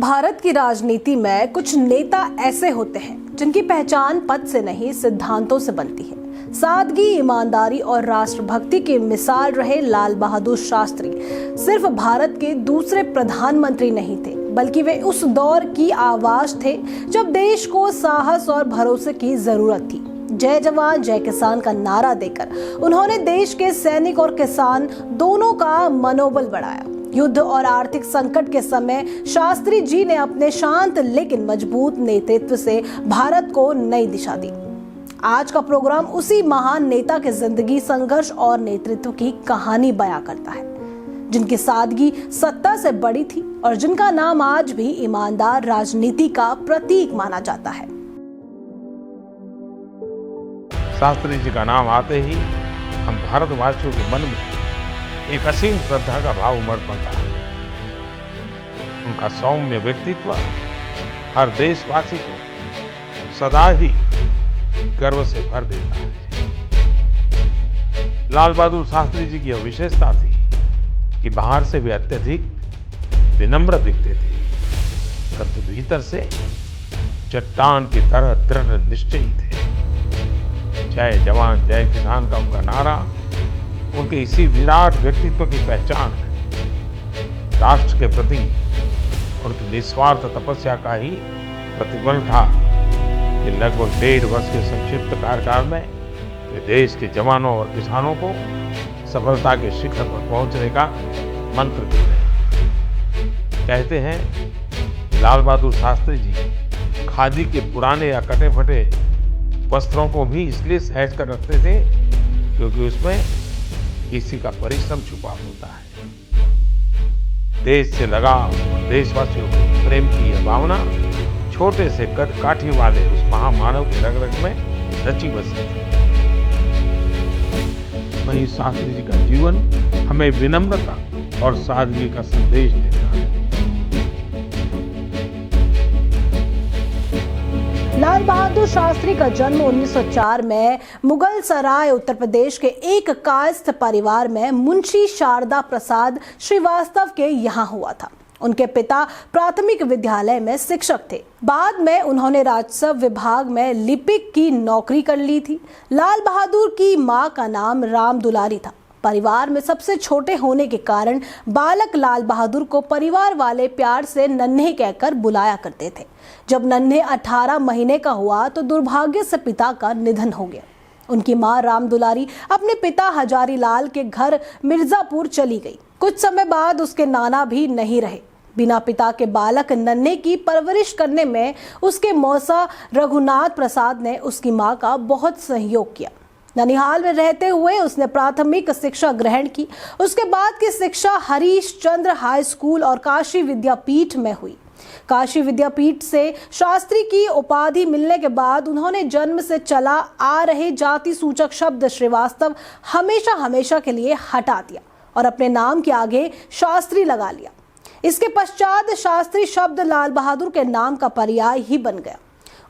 भारत की राजनीति में कुछ नेता ऐसे होते हैं जिनकी पहचान पद से नहीं सिद्धांतों से बनती है। सादगी, ईमानदारी और राष्ट्रभक्ति की मिसाल रहे लाल बहादुर शास्त्री सिर्फ भारत के दूसरे प्रधानमंत्री नहीं थे, बल्कि वे उस दौर की आवाज थे जब देश को साहस और भरोसे की जरूरत थी। जय जवान जय किसान का नारा देकर उन्होंने देश के सैनिक और किसान दोनों का मनोबल बढ़ाया। युद्ध और आर्थिक संकट के समय शास्त्री जी ने अपने शांत लेकिन मजबूत नेतृत्व से भारत को नई दिशा दी। आज का प्रोग्राम उसी महान नेता के जिंदगी, संघर्ष और नेतृत्व की कहानी बयां करता है, जिनकी सादगी सत्ता से बड़ी थी और जिनका नाम आज भी ईमानदार राजनीति का प्रतीक माना जाता है। शास्त्री जी का नाम आते ही हम भारतवासियों के मन में एक असीम श्रद्धा का भाव उमड़ पड़ता है। उनका सौम्य व्यक्तित्व हर देशवासी को सदा ही गर्व से भर देता है। लाल बहादुर शास्त्री जी की यह विशेषता थी कि बाहर से वे अत्यधिक विनम्र दिखते थे, परंतु भीतर से चट्टान की तरह दृढ़ निश्चयी थे। जय जवान जय किसान का उनका नारा उनके इसी विराट व्यक्तित्व की पहचान है। राष्ट्र के प्रति उनकी निस्वार्थ तपस्या का ही प्रतिफल था कि लगभग 1.5 वर्ष के संक्षिप्त कार्यकाल में वे देश के जवानों और किसानों को सफलता के शिखर पर पहुंचने का मंत्र दे रहे। कहते हैं लाल बहादुर शास्त्री जी खादी के पुराने या कटे फटे वस्त्रों को भी इसलिए सहज कर रखते थे क्योंकि उसमें किसी का परिश्रम छुपा होता है। देश से लगाव, देशवासियों के प्रेम की यह भावना छोटे से कद काठी वाले उस महामानव के रग रग में रची बसी थी। वहीं शास्त्री जी का जीवन हमें विनम्रता और सादगी का संदेश देता है। लाल बहादुर शास्त्री का जन्म 1904 में मुगल सराय उत्तर प्रदेश के एक कायस्थ परिवार में मुंशी शारदा प्रसाद श्रीवास्तव के यहाँ हुआ था। उनके पिता प्राथमिक विद्यालय में शिक्षक थे। बाद में उन्होंने राजस्व विभाग में लिपिक की नौकरी कर ली थी। लाल बहादुर की मां का नाम राम दुलारी था। परिवार में सबसे छोटे होने के कारण बालक लाल बहादुर को परिवार वाले प्यार से नन्हे कहकर बुलाया करते थे। जब नन्हे 18 महीने का हुआ तो दुर्भाग्य से पिता का निधन हो गया। उनकी मां राम दुलारी अपने पिता हजारी लाल के घर मिर्जापुर चली गई। कुछ समय बाद उसके नाना भी नहीं रहे। बिना पिता के बालक नन्हे की परवरिश करने में उसके मौसा रघुनाथ प्रसाद ने उसकी मां का बहुत सहयोग किया। ननिहाल में रहते हुए उसने प्राथमिक शिक्षा ग्रहण की। उसके बाद की शिक्षा हरीश चंद्र हाई स्कूल और काशी विद्यापीठ में हुई। काशी विद्यापीठ से शास्त्री की उपाधि मिलने के बाद उन्होंने जन्म से चला आ रहे जाति सूचक शब्द श्रीवास्तव हमेशा के लिए हटा दिया और अपने नाम के आगे शास्त्री लगा लिया। इसके पश्चात शास्त्री शब्द लाल बहादुर के नाम का पर्याय ही बन गया।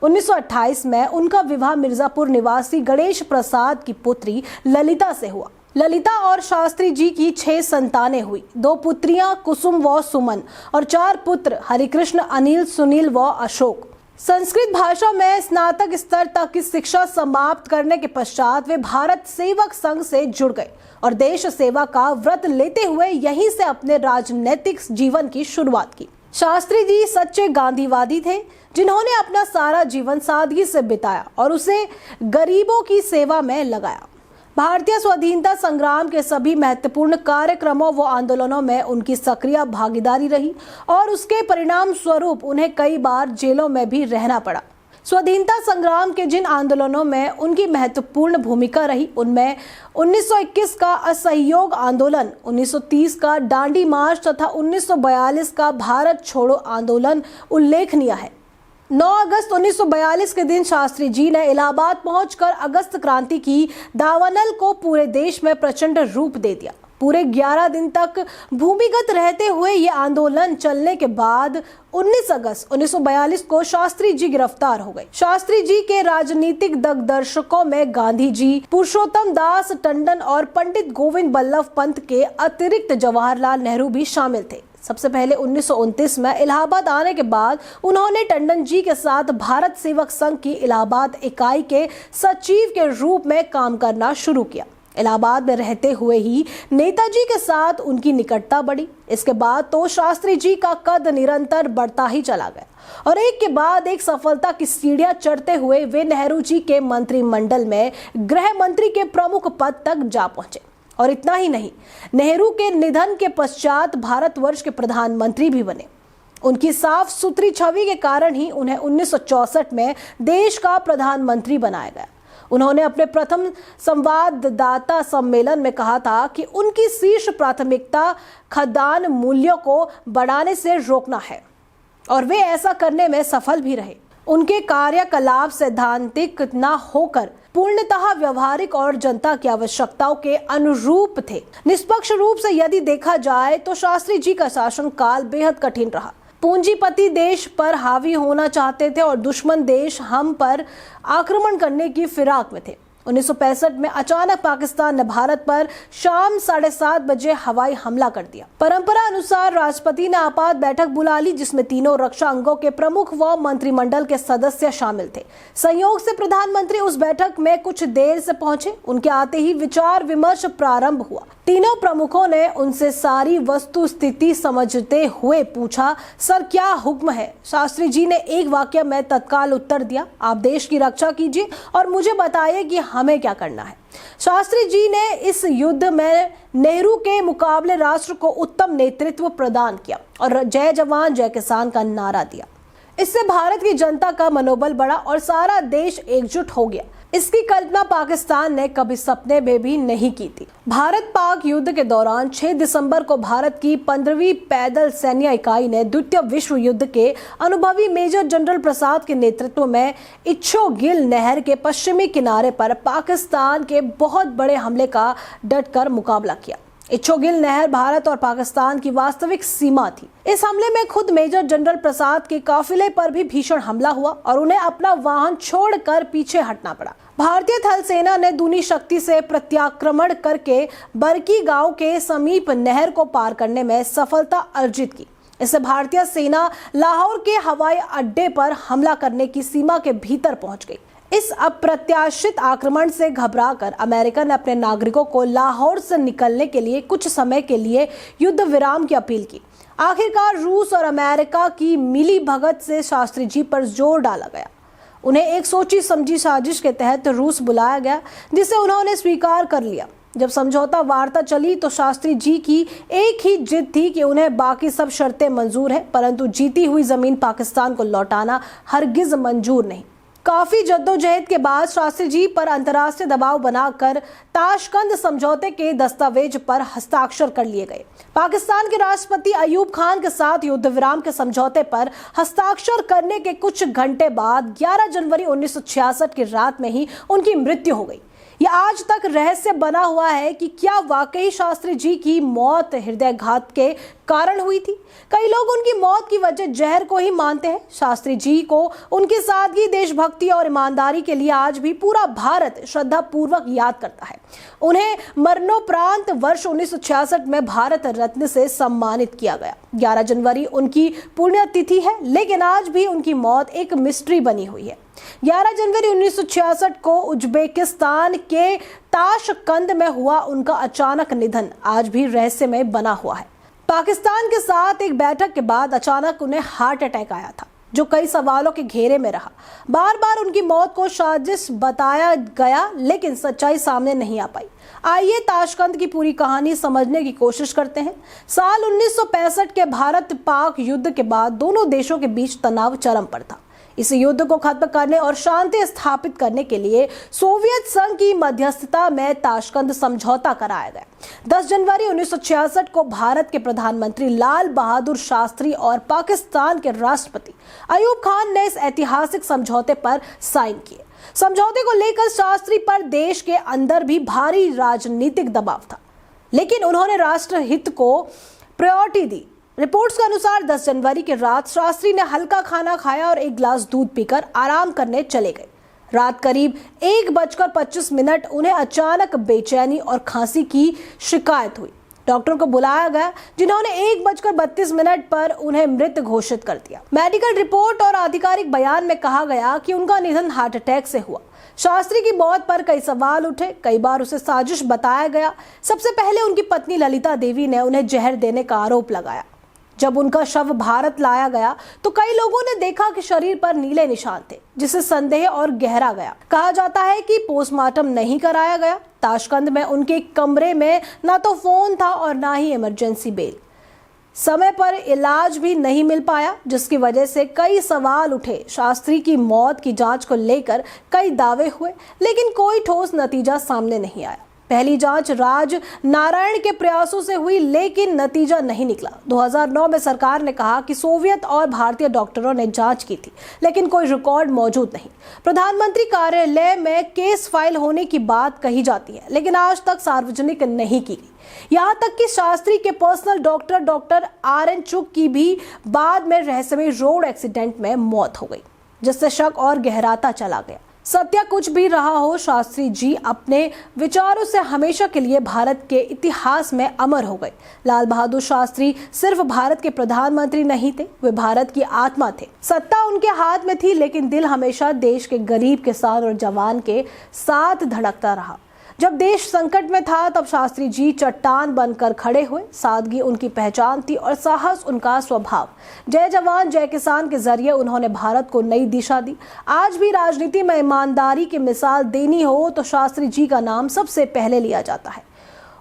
1928 में उनका विवाह मिर्जापुर निवासी गणेश प्रसाद की पुत्री ललिता से हुआ। ललिता और शास्त्री जी की 6 संतानें हुई। 2 पुत्रियां कुसुम व सुमन और 4 पुत्र हरिकृष्ण, अनिल, सुनील व अशोक। संस्कृत भाषा में स्नातक स्तर तक की शिक्षा समाप्त करने के पश्चात वे भारत सेवक संघ से जुड़ गए और देश सेवा का व्रत लेते हुए यहीं से अपने राजनीतिक जीवन की शुरुआत की। शास्त्री जी सच्चे गांधीवादी थे, जिन्होंने अपना सारा जीवन सादगी से बिताया और उसे गरीबों की सेवा में लगाया। भारतीय स्वाधीनता संग्राम के सभी महत्वपूर्ण कार्यक्रमों व आंदोलनों में उनकी सक्रिय भागीदारी रही और उसके परिणाम स्वरूप उन्हें कई बार जेलों में भी रहना पड़ा। स्वाधीनता संग्राम के जिन आंदोलनों में उनकी महत्वपूर्ण भूमिका रही, उनमें 1921 का असहयोग आंदोलन, 1930 का दांडी मार्च तथा 1942 का भारत छोड़ो आंदोलन उल्लेखनीय है। 9 अगस्त 1942 के दिन शास्त्री जी ने इलाहाबाद पहुंचकर अगस्त क्रांति की दावानल को पूरे देश में प्रचंड रूप दे दिया। पूरे 11 दिन तक भूमिगत रहते हुए ये आंदोलन चलने के बाद 19 अगस्त 1942 को शास्त्री जी गिरफ्तार हो गए। शास्त्री जी के राजनीतिक दिग्दर्शकों में गांधी जी, पुरुषोत्तम दास टंडन और पंडित गोविंद बल्लभ पंत के अतिरिक्त जवाहरलाल नेहरू भी शामिल थे। सबसे पहले 1929 में इलाहाबाद आने के बाद उन्होंने टंडन जी के साथ भारत सेवक संघ की इलाहाबाद इकाई के सचिव के रूप में काम करना शुरू किया। इलाहाबाद में रहते हुए ही नेताजी के साथ उनकी निकटता बढ़ी। इसके बाद तो शास्त्री जी का कद निरंतर बढ़ता ही चला गया और एक के बाद एक सफलता की सीढ़ियां चढ़ते हुए वे नेहरू जी के मंत्रिमंडल में गृह मंत्री के प्रमुख पद तक जा पहुंचे। और इतना ही नहीं, नेहरू के निधन के पश्चात भारतवर्ष के प्रधानमंत्री भी बने। उनकी साफ सुथरी छवि के कारण ही उन्हें 1964 में देश का प्रधानमंत्री बनाया गया। उन्होंने अपने प्रथम संवाददाता सम्मेलन में कहा था कि उनकी शीर्ष प्राथमिकता खाद्यान्न मूल्यों को बढ़ाने से रोकना है और वे ऐसा करने में सफल भी रहे। उनके कार्यकलाप सैद्धांतिक न होकर पूर्णतः व्यवहारिक और जनता की आवश्यकताओं के अनुरूप थे। निष्पक्ष रूप से यदि देखा जाए तो शास्त्री जी का शासनकाल बेहद कठिन रहा। पूंजीपति देश पर हावी होना चाहते थे और दुश्मन देश हम पर आक्रमण करने की फिराक में थे। 1965 में अचानक पाकिस्तान ने भारत पर शाम 7:30 बजे हवाई हमला कर दिया। परंपरा अनुसार राष्ट्रपति ने आपात बैठक बुला ली, जिसमें तीनों रक्षा अंगों के प्रमुख व मंत्रिमंडल के सदस्य शामिल थे। संयोग से प्रधानमंत्री उस बैठक में कुछ देर से पहुंचे। उनके आते ही विचार विमर्श प्रारंभ हुआ। तीनों प्रमुखों ने उनसे सारी वस्तु स्थिति समझते हुए पूछा, सर क्या हुक्म है? शास्त्री जी ने एक वाक्य में तत्काल उत्तर दिया, आप देश की रक्षा कीजिए और मुझे बताइए कि हमें क्या करना है। शास्त्री जी ने इस युद्ध में नेहरू के मुकाबले राष्ट्र को उत्तम नेतृत्व प्रदान किया और जय जवान जय किसान का नारा दिया। इससे भारत की जनता का मनोबल बढ़ा और सारा देश एकजुट हो गया। इसकी कल्पना पाकिस्तान ने कभी सपने में भी नहीं की थी। भारत पाक युद्ध के दौरान 6 दिसंबर को भारत की 15वीं पैदल सैन्य इकाई ने द्वितीय विश्व युद्ध के अनुभवी मेजर जनरल प्रसाद के नेतृत्व में इच्छोगिल नहर के पश्चिमी किनारे पर पाकिस्तान के बहुत बड़े हमले का डटकर मुकाबला किया। इच्छोगिल नहर भारत और पाकिस्तान की वास्तविक सीमा थी। इस हमले में खुद मेजर जनरल प्रसाद के काफिले पर भी भीषण हमला हुआ और उन्हें अपना वाहन छोड़कर पीछे हटना पड़ा। भारतीय थल सेना ने दूनी शक्ति से प्रत्याक्रमण करके बरकी गांव के समीप नहर को पार करने में सफलता अर्जित की। इससे भारतीय सेना लाहौर के हवाई अड्डे पर हमला करने की सीमा के भीतर पहुंच गई। इस अप्रत्याशित आक्रमण से घबराकर अमेरिका ने अपने नागरिकों को लाहौर से निकलने के लिए कुछ समय के लिए युद्ध विराम की अपील की। आखिरकार रूस और अमेरिका की मिली भगत से शास्त्री जी पर जोर डाला गया। उन्हें एक सोची समझी साजिश के तहत रूस बुलाया गया, जिसे उन्होंने स्वीकार कर लिया। जब समझौता वार्ता चली तो शास्त्री जी की एक ही जिद थी कि उन्हें बाकी सब शर्तें मंजूर है, परंतु जीती हुई जमीन पाकिस्तान को लौटाना हरगिज मंजूर नहीं। काफी जद्दोजहद के बाद शास्त्री जी पर अंतर्राष्ट्रीय दबाव बनाकर ताशकंद समझौते के दस्तावेज पर हस्ताक्षर कर लिए गए। पाकिस्तान के राष्ट्रपति अयूब खान के साथ युद्ध विराम के समझौते पर हस्ताक्षर करने के कुछ घंटे बाद 11 जनवरी 1966 की रात में ही उनकी मृत्यु हो गई। यह आज तक रहस्य बना हुआ है कि क्या वाकई शास्त्री जी की मौत हृदयघात के कारण हुई थी। कई लोग उनकी मौत की वजह जहर को ही मानते हैं। शास्त्री जी को उनकी सादगी, देशभक्ति और ईमानदारी के लिए आज भी पूरा भारत श्रद्धा पूर्वक याद करता है। उन्हें मरणोपरांत वर्ष 1966 में भारत रत्न से सम्मानित किया गया। 11 जनवरी उनकी पुण्यतिथि है, लेकिन आज भी उनकी मौत एक मिस्ट्री बनी हुई है। 11 जनवरी 1966 को उज्बेकिस्तान के ताशकंद में हुआ उनका अचानक निधन आज भी रहस्य में बना हुआ है। पाकिस्तान के साथ एक बैठक के बाद अचानक उन्हें हार्ट अटैक आया था, जो कई सवालों के घेरे में रहा। बार बार उनकी मौत को साजिश बताया गया, लेकिन सच्चाई सामने नहीं आ पाई। आइए ताशकंद की पूरी कहानी समझने की कोशिश करते हैं। साल 1965 के भारत पाक युद्ध के बाद दोनों देशों के बीच तनाव चरम पर था। इस युद्ध को खत्म करने और शांति स्थापित करने के लिए सोवियत संघ की मध्यस्थता में ताशकंद समझौता कराया गया। 10 जनवरी 1966 को भारत के प्रधानमंत्री लाल बहादुर शास्त्री और पाकिस्तान के राष्ट्रपति अयूब खान ने इस ऐतिहासिक समझौते पर साइन किए। समझौते को लेकर शास्त्री पर देश के अंदर भी भारी राजनीतिक दबाव था, लेकिन उन्होंने राष्ट्र हित को प्रायोरिटी दी। रिपोर्ट्स के अनुसार 10 जनवरी की रात शास्त्री ने हल्का खाना खाया और एक गिलास दूध पीकर आराम करने चले गए। रात करीब 1:25 उन्हें अचानक बेचैनी और खांसी की शिकायत हुई। डॉक्टर को बुलाया गया, जिन्होंने 1:32 पर उन्हें मृत घोषित कर दिया। मेडिकल रिपोर्ट और आधिकारिक बयान में कहा गया कि उनका निधन हार्ट अटैक से हुआ। शास्त्री की मौत पर कई सवाल उठे, कई बार उसे साजिश बताया गया। सबसे पहले उनकी पत्नी ललिता देवी ने उन्हें जहर देने का आरोप लगाया। जब उनका शव भारत लाया गया तो कई लोगों ने देखा कि शरीर पर नीले निशान थे, जिससे संदेह और गहरा गया। कहा जाता है कि पोस्टमार्टम नहीं कराया गया। ताशकंद में उनके कमरे में ना तो फोन था और ना ही इमरजेंसी बेल। समय पर इलाज भी नहीं मिल पाया, जिसकी वजह से कई सवाल उठे। शास्त्री की मौत की जांच को लेकर कई दावे हुए, लेकिन कोई ठोस नतीजा सामने नहीं आया। पहली जांच राज नारायण के प्रयासों से हुई, लेकिन नतीजा नहीं निकला। 2009 में सरकार ने कहा कि सोवियत और भारतीय डॉक्टरों ने जांच की थी, लेकिन कोई रिकॉर्ड मौजूद नहीं। प्रधानमंत्री कार्यालय में केस फाइल होने की बात कही जाती है, लेकिन आज तक सार्वजनिक नहीं की गई। यहाँ तक कि शास्त्री के पर्सनल डॉक्टर RN चुग की भी बाद में रहस्यमय रोड एक्सीडेंट में मौत हो गई, जिससे शक और गहराता चला गया। सत्य कुछ भी रहा हो, शास्त्री जी अपने विचारों से हमेशा के लिए भारत के इतिहास में अमर हो गए। लाल बहादुर शास्त्री सिर्फ भारत के प्रधानमंत्री नहीं थे, वे भारत की आत्मा थे। सत्ता उनके हाथ में थी, लेकिन दिल हमेशा देश के गरीब, किसान और जवान के साथ धड़कता रहा। जब देश संकट में था, तब शास्त्री जी चट्टान बनकर खड़े हुए। सादगी उनकी पहचान थी और साहस उनका स्वभाव। जय जवान जय किसान के जरिए उन्होंने भारत को नई दिशा दी। आज भी राजनीति में ईमानदारी की मिसाल देनी हो तो शास्त्री जी का नाम सबसे पहले लिया जाता है।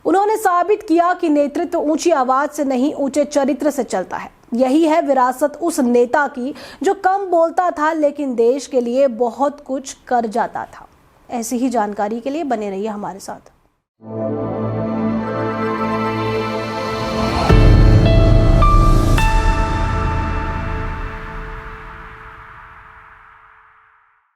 उन्होंने साबित किया कि नेतृत्व ऊंची आवाज से नहीं, ऊंचे चरित्र से चलता है। यही है विरासत उस नेता की जो कम बोलता था, लेकिन देश के लिए बहुत कुछ कर जाता था। ऐसी ही जानकारी के लिए बने रहिए हमारे साथ।